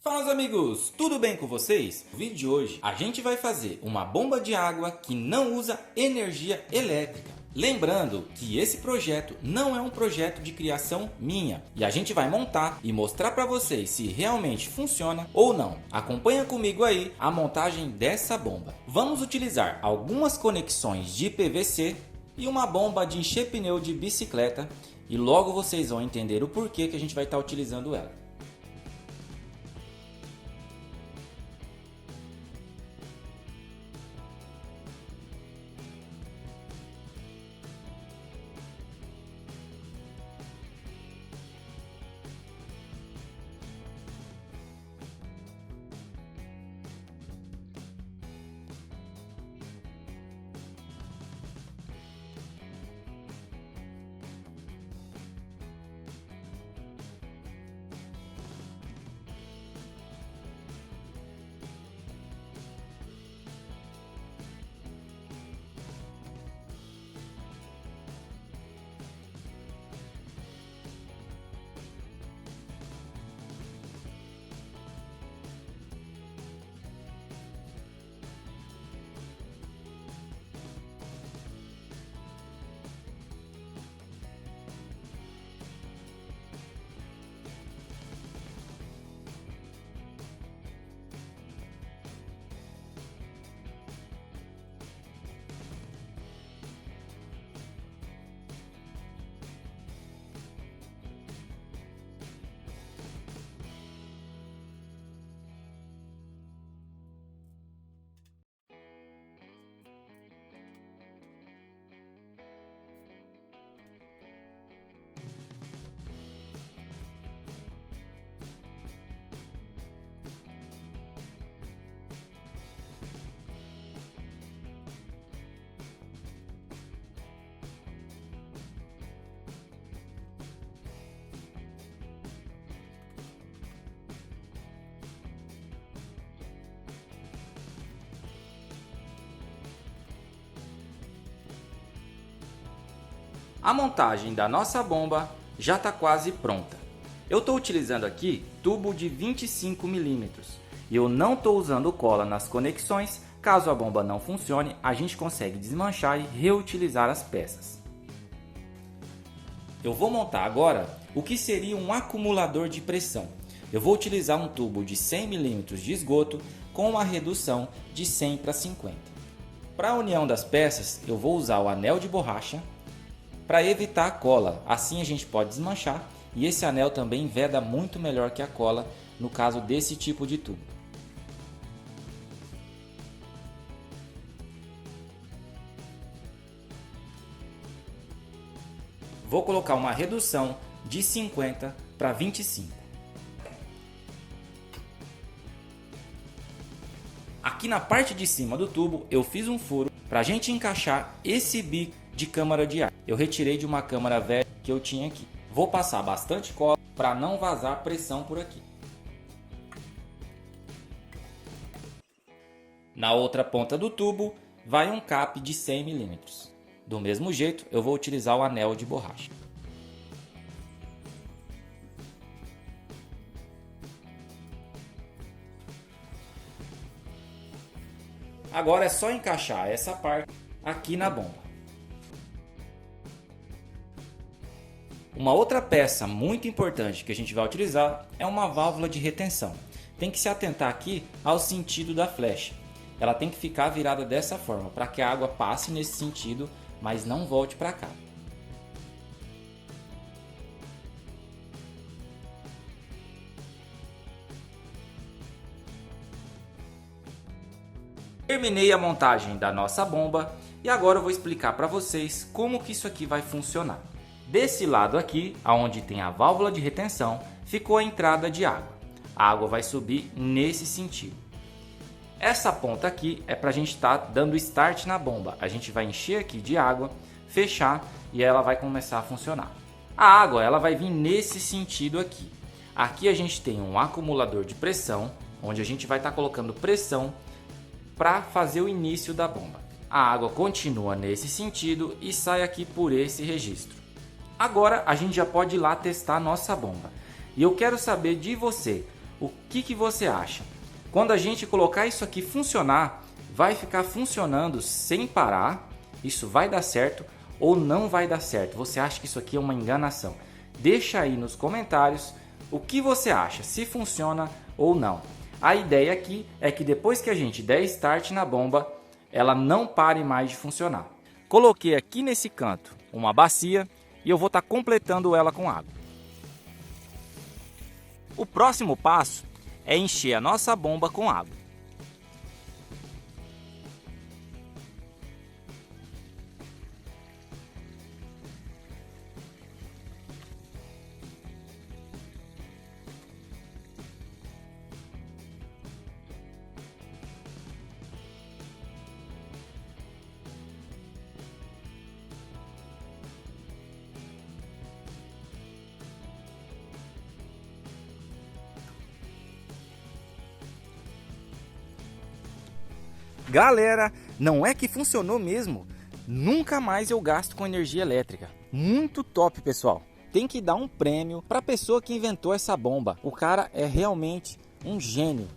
Fala, meus amigos, tudo bem com vocês? No vídeo de hoje a gente vai fazer uma bomba de água que não usa energia elétrica. Lembrando que esse projeto não é um projeto de criação minha e a gente vai montar e mostrar para vocês se realmente funciona ou não. Acompanha comigo aí a montagem dessa bomba. Vamos utilizar algumas conexões de PVC e uma bomba de encher pneu de bicicleta e logo vocês vão entender o porquê que a gente vai estar utilizando ela. A montagem da nossa bomba já está quase pronta. Eu estou utilizando aqui tubo de 25 mm e eu não estou usando cola nas conexões. Caso a bomba não funcione, a gente consegue desmanchar e reutilizar as peças. Eu vou montar agora o que seria um acumulador de pressão. Eu vou utilizar um tubo de 100 mm de esgoto com uma redução de 100 para 50. Para a união das peças, eu vou usar o anel de borracha para evitar a cola. Assim a gente pode desmanchar e esse anel também veda muito melhor que a cola no caso desse tipo de tubo. Vou colocar uma redução de 50 para 25. Aqui na parte de cima do tubo eu fiz um furo para a gente encaixar esse bico de câmara de ar. Eu retirei de uma câmara velha que eu tinha aqui. Vou passar bastante cola para não vazar pressão por aqui. Na outra ponta do tubo vai um cap de 100 mm. Do mesmo jeito eu vou utilizar o anel de borracha. Agora é só encaixar essa parte aqui na bomba. Uma outra peça muito importante que a gente vai utilizar é uma válvula de retenção. Tem que se atentar aqui ao sentido da flecha. Ela tem que ficar virada dessa forma para que a água passe nesse sentido, mas não volte para cá. Terminei a montagem da nossa bomba e agora eu vou explicar para vocês como que isso aqui vai funcionar. Desse lado aqui, onde tem a válvula de retenção, ficou a entrada de água. A água vai subir nesse sentido. Essa ponta aqui é para a gente estar dando start na bomba. A gente vai encher aqui de água, fechar e ela vai começar a funcionar. A água ela vai vir nesse sentido aqui. Aqui a gente tem um acumulador de pressão, onde a gente vai estar colocando pressão para fazer o início da bomba. A água continua nesse sentido e sai aqui por esse registro. Agora a gente já pode ir lá testar a nossa bomba. E eu quero saber de você, O que você acha? Quando a gente colocar isso aqui funcionar, vai ficar funcionando sem parar? Isso vai dar certo ou não vai dar certo? Você acha que isso aqui é uma enganação? Deixa aí nos comentários o que você acha, se funciona ou não. A ideia aqui é que depois que a gente der start na bomba, ela não pare mais de funcionar. Coloquei aqui nesse canto uma bacia e eu vou estar completando ela com água. O próximo passo é encher a nossa bomba com água. Galera, não é que funcionou mesmo? Nunca mais eu gasto com energia elétrica. Muito top, pessoal. Tem que dar um prêmio para a pessoa que inventou essa bomba. O cara é realmente um gênio.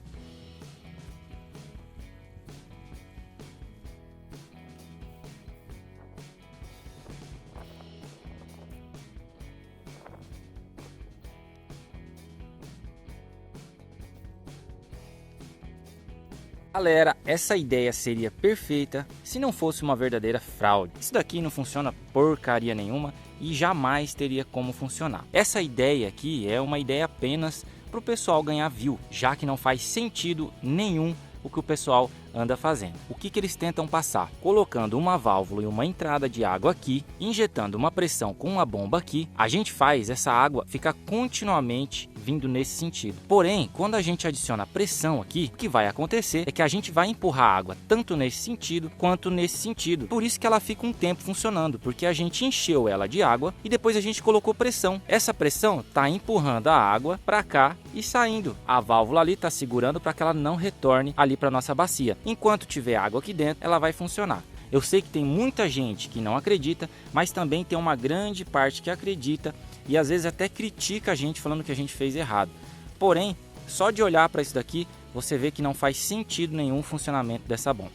Galera, essa ideia seria perfeita se não fosse uma verdadeira fraude. Isso daqui não funciona porcaria nenhuma e jamais teria como funcionar. Essa ideia aqui é uma ideia apenas para o pessoal ganhar view, já que não faz sentido nenhum o que o pessoal anda fazendo. O que eles tentam passar? Colocando uma válvula e uma entrada de água aqui, injetando uma pressão com uma bomba aqui, a gente faz essa água ficar continuamente vindo nesse sentido. Porém, quando a gente adiciona pressão aqui, o que vai acontecer é que a gente vai empurrar a água tanto nesse sentido quanto nesse sentido. Por isso que ela fica um tempo funcionando, porque a gente encheu ela de água e depois a gente colocou pressão. Essa pressão está empurrando a água para cá e saindo. A válvula ali está segurando para que ela não retorne ali para nossa bacia. Enquanto tiver água aqui dentro, ela vai funcionar. Eu sei que tem muita gente que não acredita, mas também tem uma grande parte que acredita e às vezes até critica a gente falando que a gente fez errado. Porém, só de olhar para isso daqui, você vê que não faz sentido nenhum o funcionamento dessa bomba.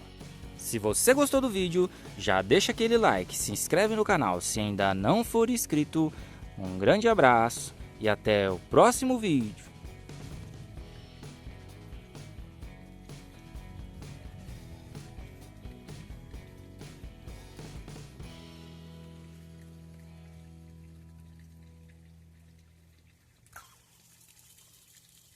Se você gostou do vídeo, já deixa aquele like, se inscreve no canal se ainda não for inscrito. Um grande abraço e até o próximo vídeo.